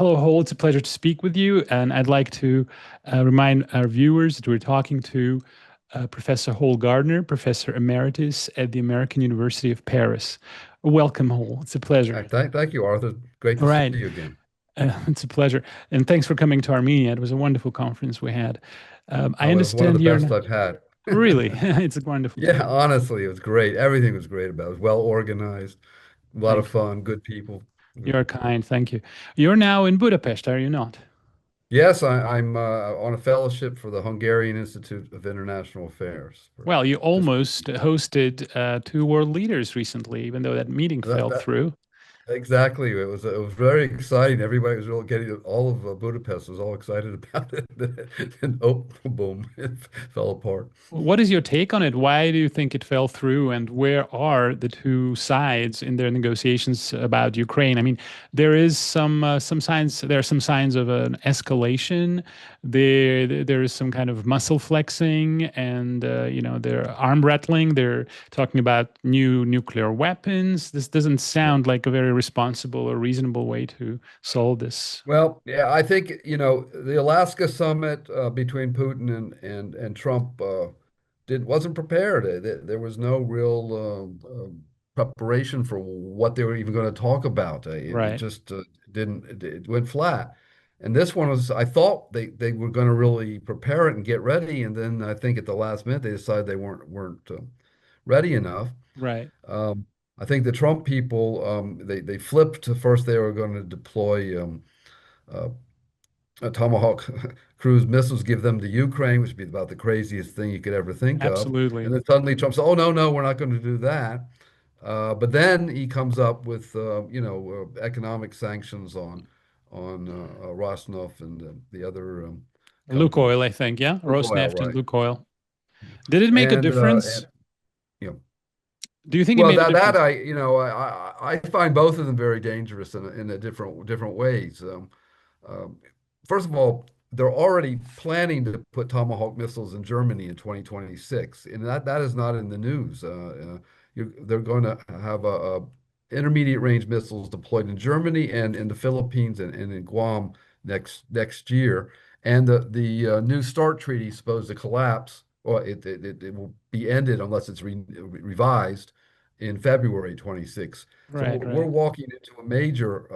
Hello, Hole. It's a pleasure to speak with you. And I'd like to remind our viewers that we're talking to Professor Hole Gardner, Professor Emeritus at the American University of Paris. Welcome, Hole. It's a pleasure. Thank you, Arthur. Great All to see right. you again. It's a pleasure. And thanks for coming to Armenia. It was a wonderful conference we had. I Oh, it was one of understand the you're best I've had. really, it's wonderful to Yeah, hear. honestly, it was great. Everything was great about it. It was well organized, a lot of Thank you. fun, good people. You're kind. Thank you. You're now in Budapest, are you not? Yes, I'm on a fellowship for the Hungarian Institute of International Affairs. Well, you Just almost hosted two world leaders recently, even though that meeting that, fell that through. Exactly. It was very exciting. Everybody was really getting all of Budapest was all excited about it, and oh, boom, it fell apart. What is your take on it? Why do you think it fell through, and where are the two sides in their negotiations about Ukraine? I mean, there is some signs. There are some signs of an escalation. There is some kind of muscle flexing, and they're arm rattling. They're talking about new nuclear weapons. This doesn't Yeah. sound like a very responsible or reasonable way to solve this. Well, yeah, I think, the Alaska summit between Putin and Trump did wasn't prepared. There was no real preparation for what they were even going to talk about. It Right. just didn't. It went flat. And this one was, I thought they were going to really prepare it and get ready, and then I think at the last minute they decided they weren't ready enough. Right. Um, I think the Trump people they flipped. First, they were going to deploy uh, Tomahawk cruise missiles, give them to Ukraine, which would be about the craziest thing you could ever think of. And Absolutely. then suddenly Trump said, "Oh no, no, we're not going to do that." But then he comes up with economic sanctions on Rosneft and the other Lukoil, companies. I think. Yeah. Oil, Rosneft and right? Lukoil. Did it make a And difference? you know, Do you think it well, made a that difference? I find both of them very dangerous in a different ways. Um, First of all, they're already planning to put Tomahawk missiles in Germany in 2026, and that is not in the news. They're going to have intermediate range missiles deployed in Germany and in the Philippines and in Guam next year. And the New START treaty is supposed to collapse, or it will be ended unless it's revised in February 26. So Right, we're right. walking into a major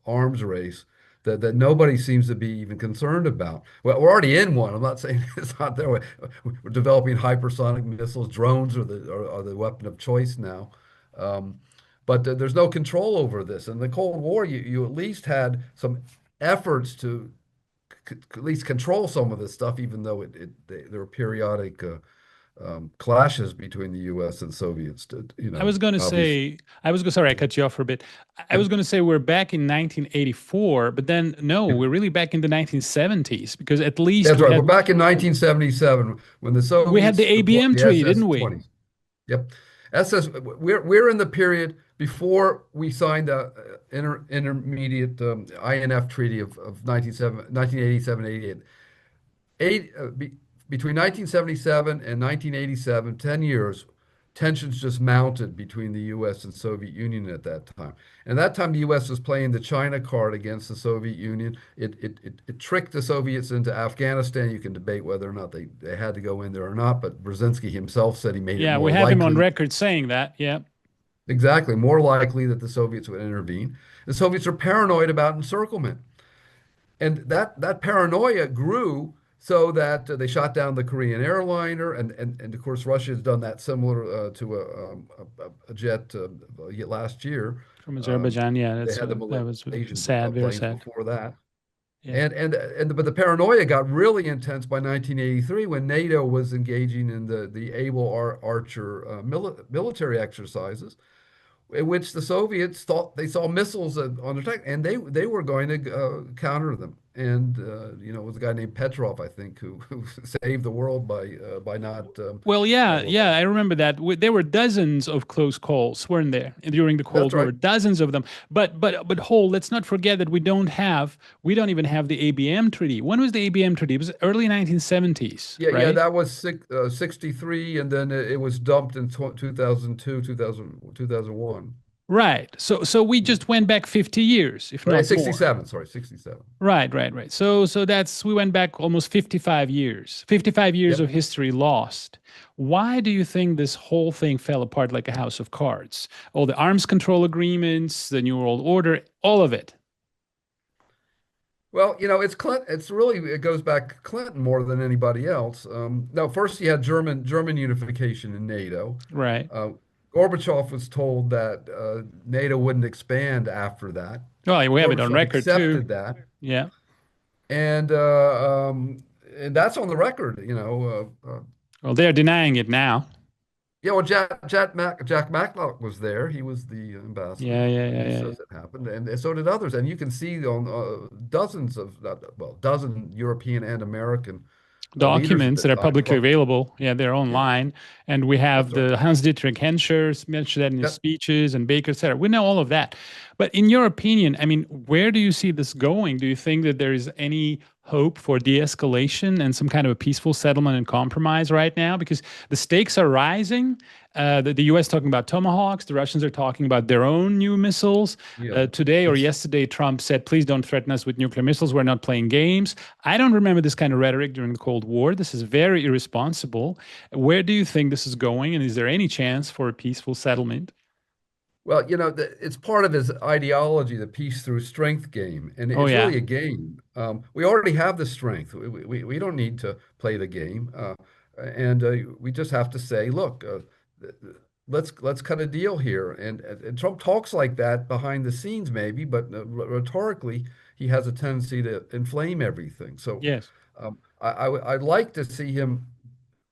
arms race that nobody seems to be even concerned about. Well, we're already in one. I'm not saying it's not there. We're developing hypersonic missiles. Drones are the weapon of choice now. Um, but there's no control over this. In the Cold War, you at least had some efforts to at least control some of this stuff, even though there were periodic clashes between the U.S. and Soviets. I was going to Obviously. say, sorry, I cut you off for a bit. I was Yep. going to say we're back in 1984, but then no, Yep. we're really back in the 1970s because at least That's right. We're back in 1977 when the we had the Soviets deployed ABM the treaty, didn't we? SS-20s. Yep. SS, we're in the period before we signed the intermediate INF treaty of 1987, 88. Between 1977 and 1987, 10 years, tensions just mounted between the US and Soviet Union at that time. And at that time, the US was playing the China card against the Soviet Union. It tricked the Soviets into Afghanistan. You can debate whether or not they had to go in there or not, but Brzezinski himself said he made it Yeah, we more have him on likely, record saying that. Yeah. exactly, more likely that the Soviets would intervene. The Soviets are paranoid about encirclement. And that paranoia grew so that they shot down the Korean airliner, and of course Russia has done that similar to a jet last year. From Um, Azerbaijan. Yeah, they that's had the that was Malaysian sad, very planes sad. before that. Yeah. And but the paranoia got really intense by 1983 when NATO was engaging in the Able Archer military exercises, in which the Soviets thought they saw missiles on their tank, and they were going to counter them. And it was a guy named Petrov, I think, who saved the world by not. Well, yeah, Uh, yeah, I remember that. There were dozens of close calls, weren't there, during the that's Cold War? right. Dozens of them. But Hole, let's not forget that we don't even have the ABM treaty. When was the ABM treaty? It was early 1970s, Yeah, yeah, right? that was 63, and then it was dumped in 2002, 2001. Right. So we just went back 50 years, if not more. 67, sorry, 67. Right. So that's we went back almost 55 years. 55 years Yep. of history lost. Why do you think this whole thing fell apart like a house of cards? All the arms control agreements, the New World Order, all of it. Well, it's Clinton. It's really it goes back to Clinton more than anybody else. No, first you had German unification in NATO. Right. Gorbachev was told that NATO wouldn't expand after that. Well, we have it on Gorbachev record too. accepted that, Yeah. and uh, and that's on the record. Well, they're denying it now. Yeah, well, Jack Matlock was there. He was the ambassador. He Yeah. says it happened, and so did others. And you can see on dozens of, well, dozen European and American leaders at Documents the that are time. publicly Well, available. Yeah, they're yeah, online. And we have that's right. the Hans-Dietrich Genscher mentioned that in his Yep. speeches and Baker, etc. We know all of that. But in your opinion, I mean, where do you see this going? Do you think that there is any hope for de-escalation and some kind of a peaceful settlement and compromise right now? Because the stakes are rising. The U.S. talking about tomahawks. The Russians are talking about their own new missiles. Yeah, Today or it's yesterday, Trump said, please don't threaten us with nuclear missiles. We're not playing games. I don't remember this kind of rhetoric during the Cold War. This is very irresponsible. Where do you think this is going? And is there any chance for a peaceful settlement? well, it's part of his ideology, the peace through strength game, and Oh, it's yeah. really a game. We already have the strength. We don't need to play the game, and we just have to say, look, let's cut a deal here. And Trump talks like that behind the scenes, maybe, but rhetorically, he has a tendency to inflame everything. So Yes. I'd like to see him,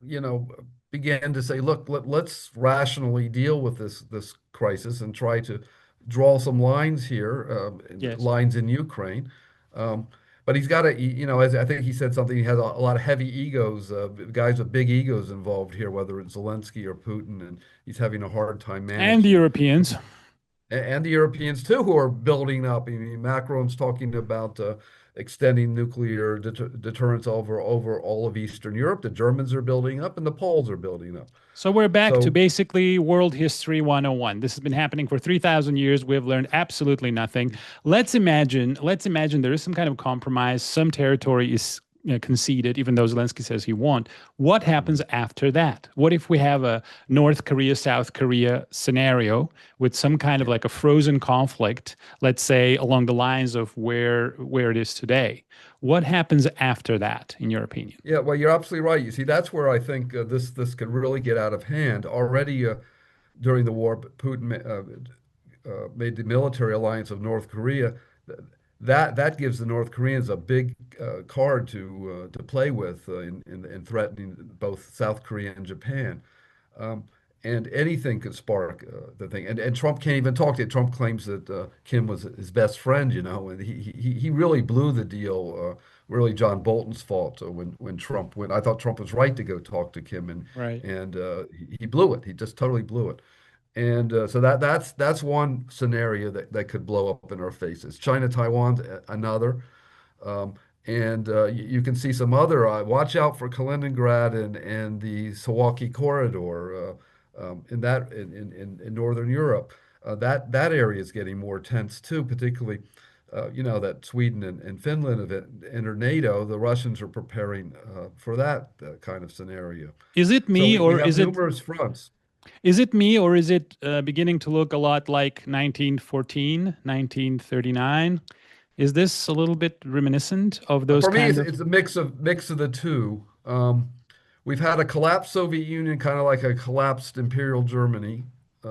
you know, began to say, look, let's rationally deal with this crisis and try to draw some lines here, Yes. lines in Ukraine. Um, but he's got to, as I think he said something, he has a lot of heavy egos, guys with big egos involved here, whether it's Zelensky or Putin, and he's having a hard time And the managing it. Europeans. And the Europeans too, who are building up. I mean, Macron's talking about extending nuclear deterrence over all of Eastern Europe. The Germans are building up, and the Poles are building up. So we're back to So basically world history 101. This has been happening for 3,000 years. We've learned absolutely nothing. Let's imagine there is some kind of compromise. Some territory is conceded, even though Zelensky says he won't. What happens after that? What if we have a North Korea, South Korea scenario with some kind of like a frozen conflict, let's say along the lines of where it is today? What happens after that, in your opinion? yeah, well, you're absolutely right. You see, that's where I think this could really get out of hand. Already during the war, Putin made the military alliance of North Korea. That gives the North Koreans a big card to play with in threatening both South Korea and Japan. Um, and anything could spark the thing. And Trump can't even talk to it. Trump claims that Kim was his best friend, and he really blew the deal. Really, John Bolton's fault when Trump went. I thought Trump was right to go talk to Kim, and Right. and he blew it. He just totally blew it. And so that's one scenario that could blow up in our faces. China, Taiwan, another. Um, and you can see some other. Watch out for Kaliningrad and the Suwalki corridor in northern Europe. That area is getting more tense too, particularly. That Sweden and Finland have entered NATO. The Russians are preparing for that kind of scenario. Is it So me we or have numerous fronts. is it beginning to look a lot like 1914, 1939? Is this a little bit reminiscent of those For me, kind it's, of? it's a mix of the two. We've had a collapsed Soviet Union, kind of like a collapsed Imperial Germany.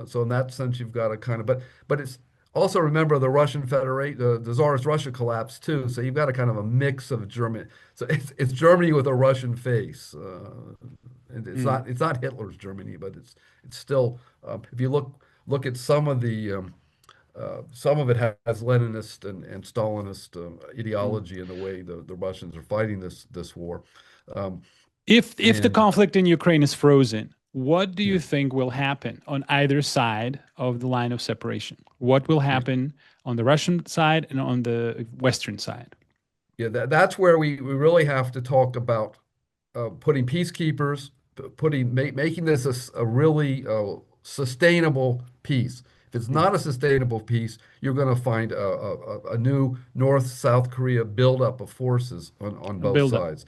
So in that sense, you've got a kind of, but it's also remember the Russian Federation, the Tsarist Russia collapsed too. So you've got a kind of a mix of Germany. So it's Germany with a Russian face. And Mm. it's not Hitler's Germany, but it's still. If you look at some of it has Leninist and Stalinist Mm. ideology in the way the Russians are fighting this war. Um, If the and conflict in Ukraine is frozen, what do you yeah, think will happen on either side of the line of separation? What will yeah, happen on the Russian side and on the Western side? yeah, that's where we really have to talk about putting peacekeepers, making this a really sustainable peace. If it's not a sustainable peace, you're going to find a new North-South Korea buildup of forces on both Build up. sides.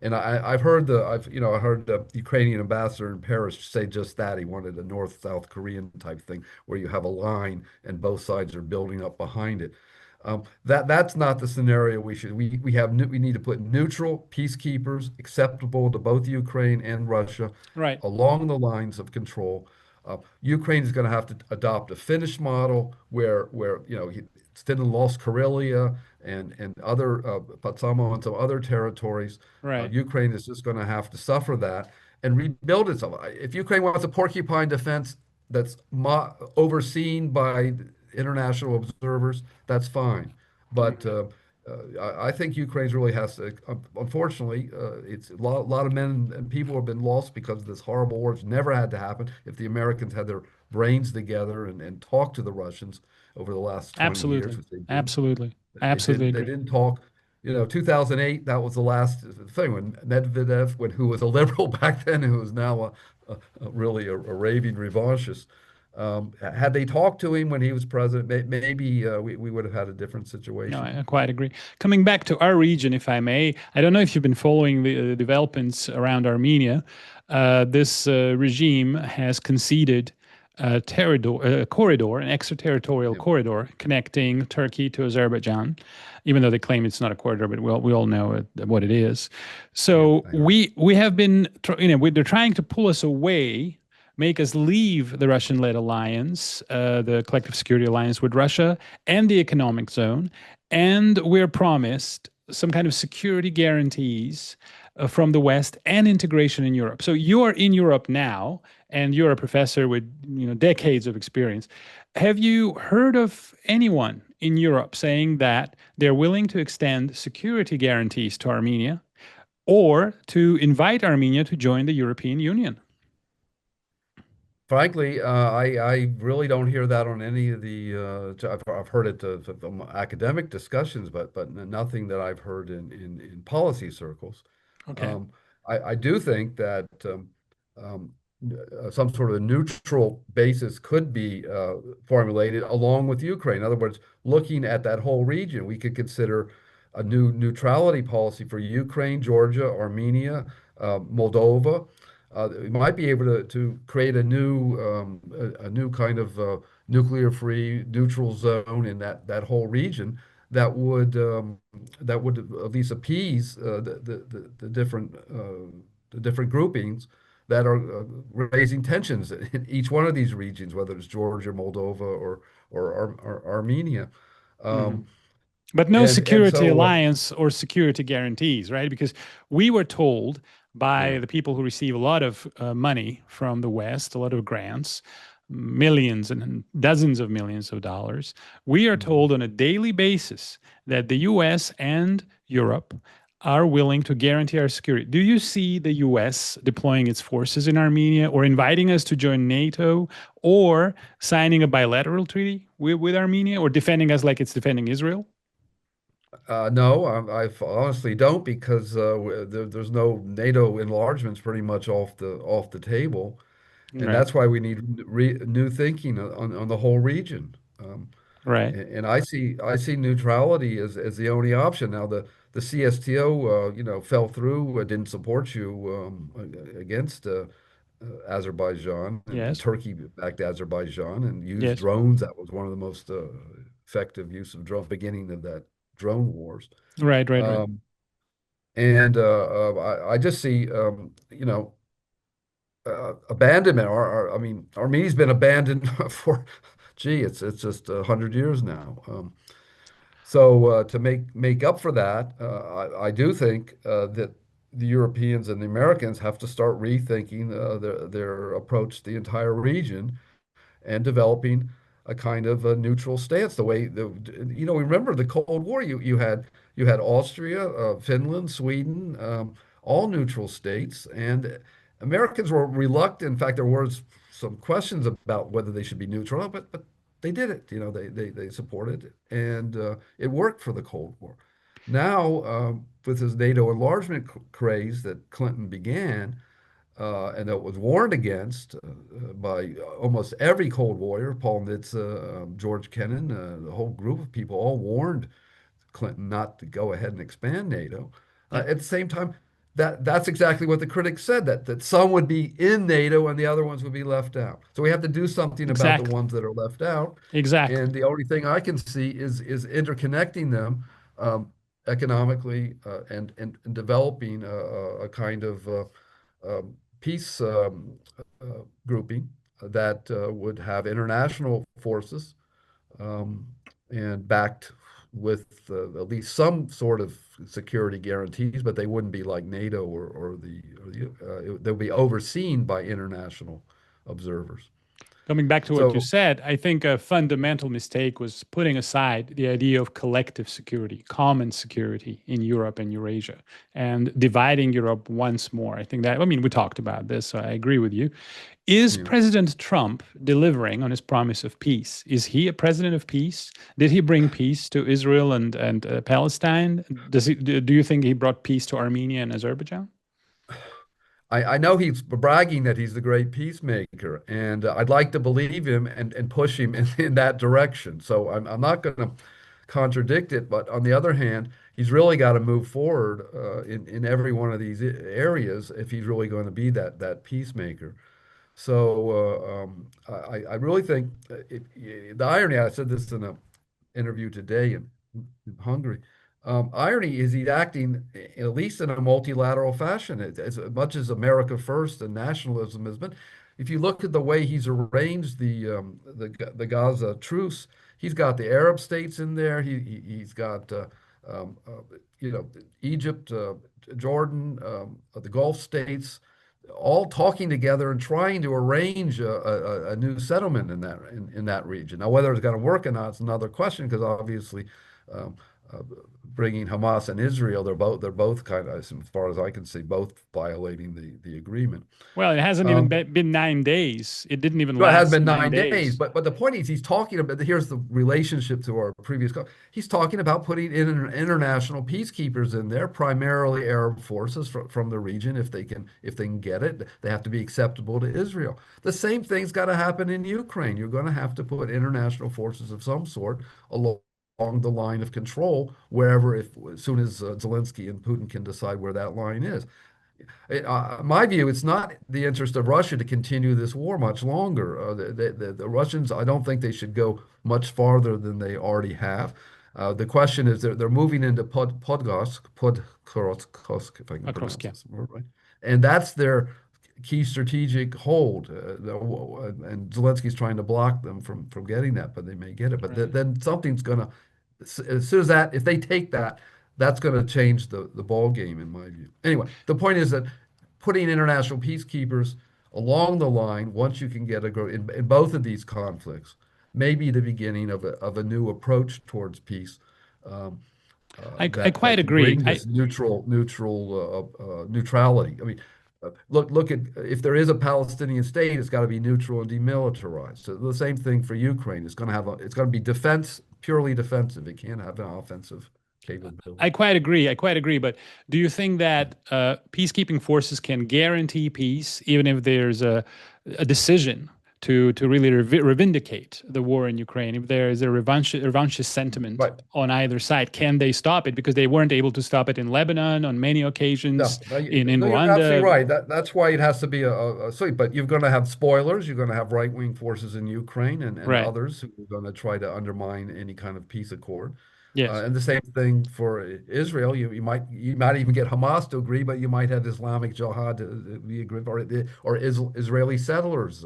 And I've heard I heard the Ukrainian ambassador in Paris say just that. He wanted a North-South Korean type thing where you have a line and both sides are building up behind it. That's not the scenario we need to put neutral peacekeepers acceptable to both Ukraine and Russia Right. along the lines of control. Ukraine is going to have to adopt a Finnish model where Finland lost Karelia and other Patsamo and some other territories. Right. Ukraine is just going to have to suffer that and rebuild itself. If Ukraine wants a porcupine defense that's overseen by international observers, that's fine. But I think Ukraine really has to, unfortunately, it's a lot of men and people have been lost because of this horrible war. It's never had to happen. If the Americans had their brains together and talked to the Russians over the last 20 years, Absolutely. which they didn't, Absolutely. they Absolutely didn't, they agree. didn't talk. 2008, that was the last thing when Medvedev, who was a liberal back then, who is now really a raving revanchist. Had they talked to him when he was president, maybe we would have had a different No, situation. I quite agree. Coming back to our region, if I may, I don't know if you've been following the developments around Armenia. This regime has conceded a corridor, an extraterritorial Yeah. corridor connecting Turkey to Azerbaijan, even though they claim it's not a corridor, but we all know what it is. Yeah, So I know. we have been, they're trying to pull us away, make us leave the Russian-led alliance, the collective security alliance with Russia, and the economic zone, and we're promised some kind of security guarantees from the West and integration in Europe. So you are in Europe now, and you're a professor with decades of experience. Have you heard of anyone in Europe saying that they're willing to extend security guarantees to Armenia or to invite Armenia to join the European Union? Frankly, I really don't hear that on any of the. I've heard it from academic discussions, but nothing that I've heard in policy circles. Okay. I do think that um, some sort of a neutral basis could be formulated along with Ukraine. In other words, looking at that whole region, we could consider a new neutrality policy for Ukraine, Georgia, Armenia, Moldova. We might be able to create a new kind of nuclear-free neutral zone in that whole region that would at least appease the different groupings that are raising tensions in each one of these regions, whether it's Georgia, Moldova, or Armenia. Hmm. Um, But no and security so alliance or security guarantees, right? Because we were told by yeah. the people who receive a lot of money from the West, a lot of grants, millions and dozens of millions of dollars, we are Mhm. told on a daily basis that the US and Europe are willing to guarantee our security. Do you see the US deploying its forces in Armenia or inviting us to join NATO or signing a bilateral treaty with Armenia or defending us like it's defending Israel? No, I honestly don't because there's no NATO enlargements pretty much off the table, and Right, that's why we need new thinking on the whole region. right. And I see neutrality as the only option. Now the CSTO fell through, didn't support you against Azerbaijan, and Yes, Turkey backed Azerbaijan and used yes. drones. That was one of the most effective use of drone beginning of that drone wars. Right, right, right. Um, and I just see abandonment. I mean, Armenia's been abandoned for, gee, it's just 100 years now. So to make up for that, I do think that the Europeans and the Americans have to start rethinking their approach to the entire region and developing a kind of a neutral stance. The way remember the Cold War. You had Austria, Finland, Sweden, all neutral states, and Americans were reluctant. In fact, there was some questions about whether they should be neutral, but they did it. They supported it, and it worked for the Cold War. Now, with this NATO enlargement craze that Clinton began, and that was warned against by almost every Cold Warrior, Paul Nitze, George Kennan, the whole group of people all warned Clinton not to go ahead and expand NATO. Yeah. At the same time, that's exactly what the critics said, that some would be in NATO and the other ones would be left out. So we have to do something about the ones that are left out. Exactly. And the only thing I can see is interconnecting them economically and developing a kind of peace grouping that would have international forces and backed with at least some sort of security guarantees, but they wouldn't be like NATO they'll be overseen by international observers. Coming back to what you said, I think a fundamental mistake was putting aside the idea of collective security, common security in Europe and Eurasia, and dividing Europe once more. I think that, I mean, we talked about this, so I agree with you. Is President Trump delivering on his promise of peace? Is he a president of peace? Did he bring peace to Israel and Palestine? Do you think he brought peace to Armenia and Azerbaijan? I know he's bragging that he's the great peacemaker, and I'd like to believe him and push him in that direction. So I'm not going to contradict it, but on the other hand, he's really got to move forward in every one of these areas if he's really going to be that peacemaker. So I really think the irony, I said this in an interview today in Hungary, irony is he's acting, at least in a multilateral fashion, as much as America first and nationalism has been. If you look at the way he's arranged the Gaza truce, he's got the Arab states in there. He's got Egypt, Jordan, the Gulf states, all talking together and trying to arrange a new settlement in that region. Now, whether it's going to work or not is another question, because obviously bringing Hamas and Israel, they're both kind of, as far as I can see, both violating the agreement. Well, it hasn't even been 9 days. It didn't even Well, it last has been 9 days. But the point is, he's talking about, here's the relationship to our previous call. He's talking about putting in international peacekeepers in there, primarily Arab forces from the region, if they can get it. They have to be acceptable to Israel. The same thing's got to happen in Ukraine. You're going to have to put international forces of some sort along the line of control, wherever, as soon as Zelensky and Putin can decide where that line is. My view, it's not the interest of Russia to continue this war much longer. The Russians, I don't think they should go much farther than they already have. The question is, they're moving into Podgorsk, if I can pronounce this word right, and that's their key strategic hold. And Zelensky's trying to block them from getting that, but they may get it. But then something's going to, as soon as if they take that, that's going to change the ball game, in my view. Anyway, the point is that putting international peacekeepers along the line, once you can get in both of these conflicts, may be the beginning of a new approach towards peace. I quite agree. This neutrality. I mean, look at, if there is a Palestinian state, it's got to be neutral and demilitarized. So the same thing for Ukraine. It's going to be purely defensive. It can't have an offensive capability. I quite agree. But do you think that peacekeeping forces can guarantee peace, even if there's a decision to really revindicate the war in Ukraine? If there is a revanchist sentiment on either side, can they stop it? Because they weren't able to stop it in Lebanon on many occasions, in Rwanda. You're absolutely right. That's why it has to be a sweep. But you're going to have spoilers. You're going to have right-wing forces in Ukraine and others who are going to try to undermine any kind of peace accord. Yes. And the same thing for Israel. You might even get Hamas to agree, but you might have Islamic Jihad to be agreed, or Israeli settlers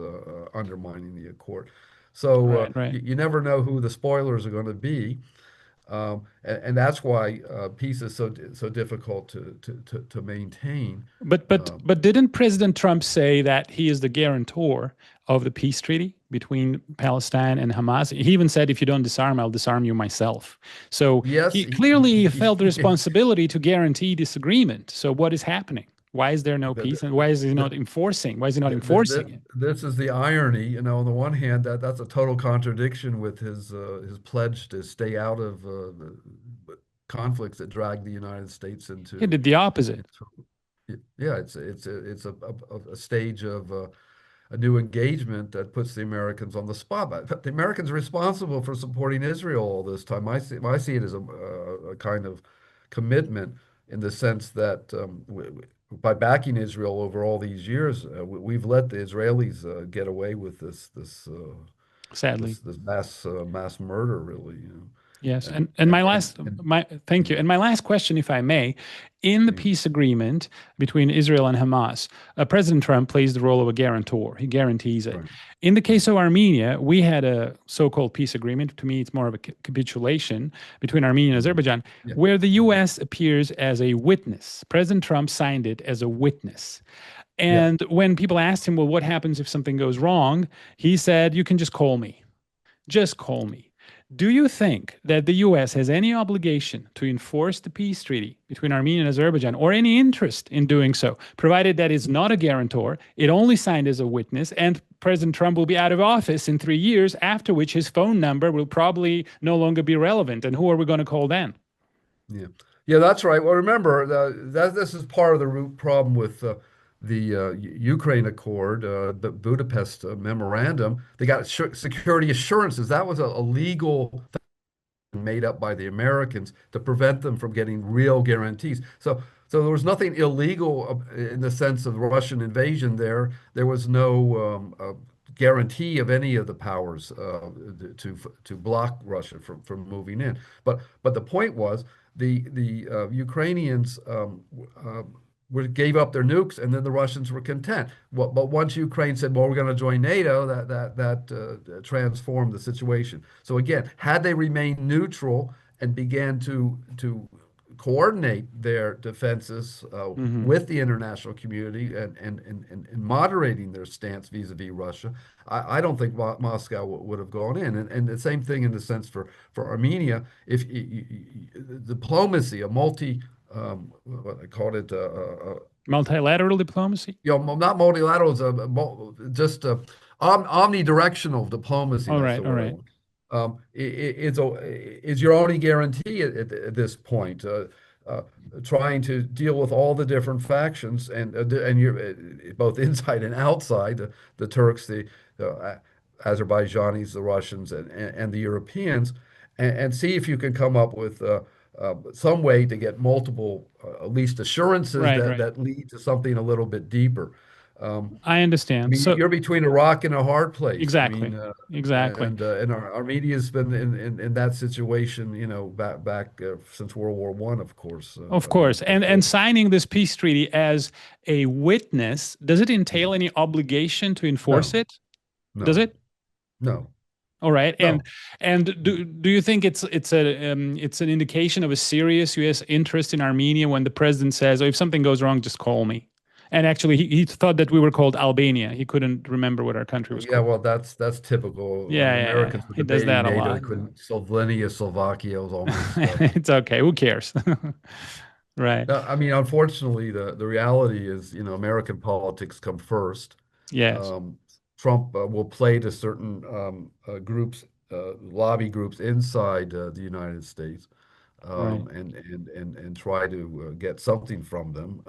undermining the accord. So you never know who the spoilers are going to be, and that's why peace is so difficult to maintain. But didn't President Trump say that he is the guarantor of the peace treaty between Palestine and Hamas? He even said, if you don't disarm, I'll disarm you myself. So yes, he clearly felt the responsibility to guarantee this agreement. So what is happening? Why is there no peace? And why is he not enforcing? Why is he not enforcing it? This is the irony. On the one hand, that's a total contradiction with his pledge to stay out of conflicts that drag the United States into. He did the opposite. Yeah, it's a stage of a new engagement that puts the Americans on the spot. But the Americans are responsible for supporting Israel all this time. I see it as a kind of commitment in the sense that by backing Israel over all these years, we've let the Israelis get away with Sadly. this mass murder, really. Yes, And and and my and, last and my thank you. And my last question, if I may, in the yeah, peace agreement between Israel and Hamas, President Trump plays the role of a guarantor. He guarantees it. right, In the right, case of Armenia, we had a so-called peace agreement. To me, it's more of a capitulation between Armenia and mhm, Azerbaijan, yeah, where the mhm, U.S. appears as a witness. President Trump signed it as a witness. yeah, And when people asked him, well, what happens if something goes wrong? He said, you can just call me. Just call me. Do you think that the US has any obligation to enforce the peace treaty between Armenia and Azerbaijan or any interest in doing so, provided that it's not a guarantor, it only signed as a witness, and President Trump will be out of office in 3 years, after which his phone number will probably no longer be relevant? And who are we going to call then? yeah, yeah. That's right. Well, remember that this is part of the root problem with the Ukraine Accord, the Budapest Memorandum. They got security assurances. That was a legal thing made up by the Americans to prevent them from getting real guarantees. So there was nothing illegal in the sense of Russian invasion there. There was no guarantee of any of the powers to block Russia from moving in. But the point was the Ukrainians gave up their nukes, and then the Russians were content. Well, but once Ukraine said, "Well, we're going to join NATO," that transformed the situation. So again, had they remained neutral and began to coordinate their defenses Hmm. with the international community and moderating their stance vis-a-vis Russia, I don't think Moscow would have gone in. And the same thing in the sense for Armenia, if diplomacy, a multi what I called it, Multilateral diplomacy? not multilateral, it's just omnidirectional diplomacy. All That's right, the all word I right. want. Is your only guarantee at this point. Uh, Trying to deal with all the different factions and you're both inside and outside the Turks, the Azerbaijanis, the Russians, and the Europeans, and see if you can come up with some way to get multiple, at least assurances Right, that right. lead to something a little bit deeper. Um, I I understand. mean, So you're between a rock and a hard place. I mean, exactly, exactly. and Armenia's been in that situation, back since World War I, of course, Of course. And before. signing this peace treaty as a witness, does it entail Mhm. any obligation to enforce No, it? Does no, it? no, All right. And no. do you think it's an indication of a serious U.S. interest in Armenia when the president says, "Oh, if something goes wrong, just call me"? And actually, he thought that we were called Albania. He couldn't remember what our country was Yeah, called. well, that's typical. When Yeah, the yeah, yeah. Americans were He does debating that a NATO, they lot. couldn't. Slovenia, Slovakia was all mixed up. It's okay. Who cares? Right. I mean, unfortunately, the reality is, American politics come first. Yes. Um, Trump will play to certain groups, lobby groups inside the United States, Right. and try to get something from them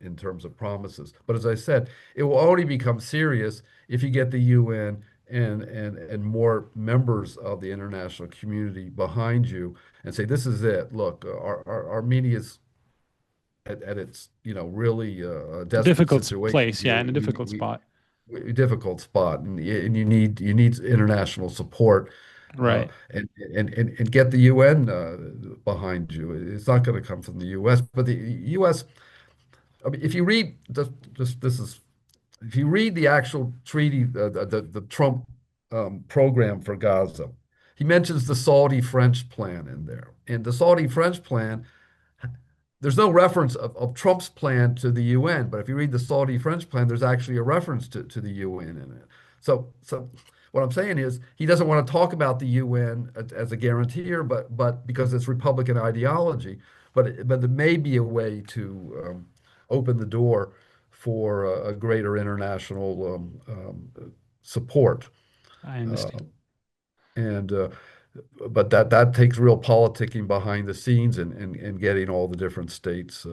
in terms of promises. But as I said, it will only become serious if you get the UN and more members of the international community behind you and say, "This is it. Look, Armenia's at its really desperate Difficult situation place. Yeah, here. in a difficult spot. Difficult spot, and you need international support, uh, Right. and get the UN behind you. It's not going to come from the U.S., but the U.S. I mean, if you read this is if you read the actual treaty, the Trump program for Gaza, he mentions the Saudi-French plan in there, and the Saudi-French plan, there's no reference of Trump's plan to the UN, but if you read the Saudi-French plan, there's actually a reference to the UN in it. So what I'm saying is he doesn't want to talk about the UN as a guarantor, but because it's Republican ideology, but there may be a way to open the door for a greater international support. I Uh, understand. and but that takes real politicking behind the scenes and getting all the different states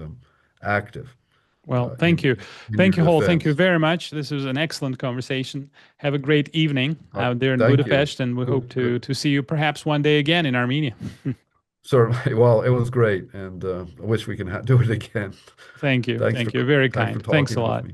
active. Well, thank you. Thank you, Hall. Thank you very much. This was an excellent conversation. Have a great evening out there in Budapest, and we hope to see you perhaps one day again in Armenia. Certainly. Well, it was great, and I wish we can do it again. Thank you. Thank you. Very kind. Thanks a lot.